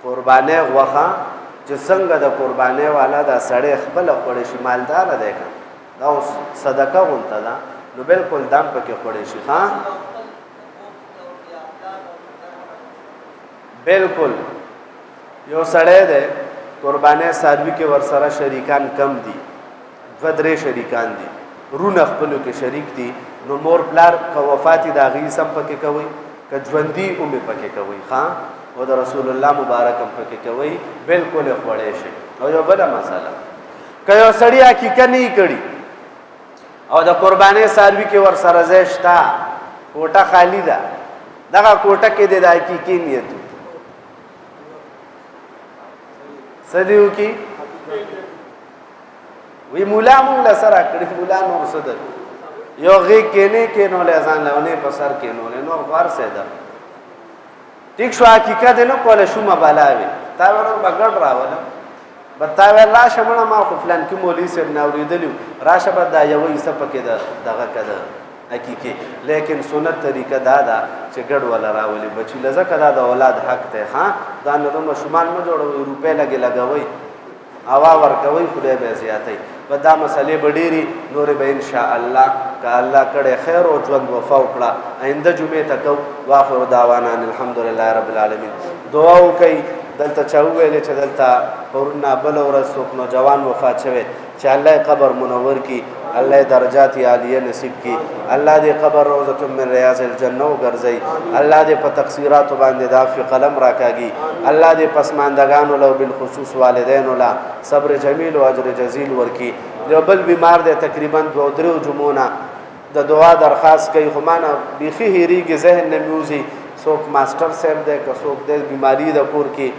قرباني غوښه چې څنګه د قرباني والا دا سړی خپله خوړی شي مالداره دی که دا اوس صدقه غونته ده نو بلکل دم پکې خوړی شي ها بلکل یو سړی دی قرباني څاروي کې ورسره شریکان کم دي 2-3 شریکان دي رونه خپلو کې شریک دي نو مور پلار که وفاتي د هغې سم پکې کوئ که ژوندي اومې پکې کوئ ښه او د رسول الله مبارک هم پکې کوئ بلکل یې خوړی شي او یو بله مسله که یو سړي عقیقه نه یې کړي او د قربانۍ څاروي کې ورسره ځای شته کوټه خالي ده دغه کوټه کې دی د عقیقې نیت څه دې وکړي وی مولا مونږ له سره کړي مولا نور څه ده یو غېږ کېنې کېنولی ځان له ونې په سر کېنولی نور خو هر څه ده ټیک شو حقیقت یې نه کوله شومه بلا وي تا ویل به ګډ راولم به تا ویل راشه مړه ما خو فلانکي مولوي صاحب نه اورېدلي وو راشه به دا یوه حصه پکې دغه که ده حقیقي لیکن سنت طریقه دا ده چې ګډ وله راولي بچي له ځکه دا د اولاد حق دی ښه دا نه دومره شومان مه جوړوئ روپۍ لګې لګوئ هوا ورکوئ خدای به یې زیاتوي به دا مسلې به ډېرې نورې به انشاءالله که الله کړی خیر او ژوند وفا وکړه آینده جمعې ته کو واخر دعوانا ان الحمدلله رب العالمین دعا وکئ دلته چا وویلې چې دلته پرون نه بله ورځ څوک نوجوان وفات شوی چې الله یې قبر منور کړي الله یې درجات عالیه نصیب کړي الله دې قبر روضة من ریاض الجنه وګرځوي الله دې په تقصیراتو باندې د عفو قلم راکاږي الله دې پسماندګانو له بالخصوص والدینو له صبر جمیل او اجر جزیل ورکړي یو بل بیمار دی تقریبا 2-3 جمعو نه د دعا درخواست کوي خو مانه بیخي هېرېږي ذهن نه مې وځي څوک ماسټر صاحب دی که څوک دی بیماري د کور کې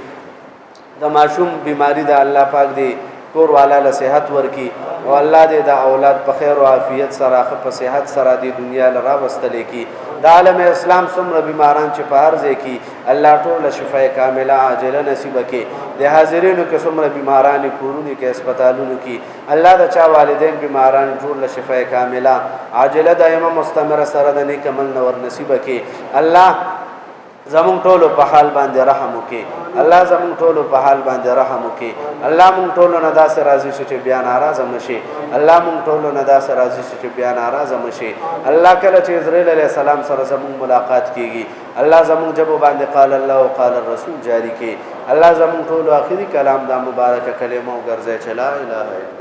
د ماشوم بیماری د الله پاک دی کور والا له صحت ورکړي او الله دې د اولاد په خیر او عافیت سره ښه په صحت سره دې دنیا له راوستلی کړي د عالم اسلام څومره بیماران چې په هر ځای کې الله ټوله شفای کامله عاجله نصیبه کړي د حاضرینو کې څومره بیماران کورونو کې هسپتالونو کې الله د چا والدین بیماران ټوله شفای کامله عاجله دایمه مستمره سره د نیک عمل نه ور نصیبه کړي الله زمون ټولو په حال باندې رحم وکړي الله زمون ټولو په حال باندې رحم وکړي الله مونږ ټولو نه داسې راضي شي چې بیا ناراضه نشي الله مونږ ټولو نه داسې راضي شي چې بیا ناراضه نشي الله کله چې اسرائیل علیه السلام سره زمون ملاقات کیږي الله زمون جبو باندې قال الله او قال الرسول جاری کړي الله زمون ټولو اخري کلام دا مبارکه کلمه وګرځي چې لا اله الا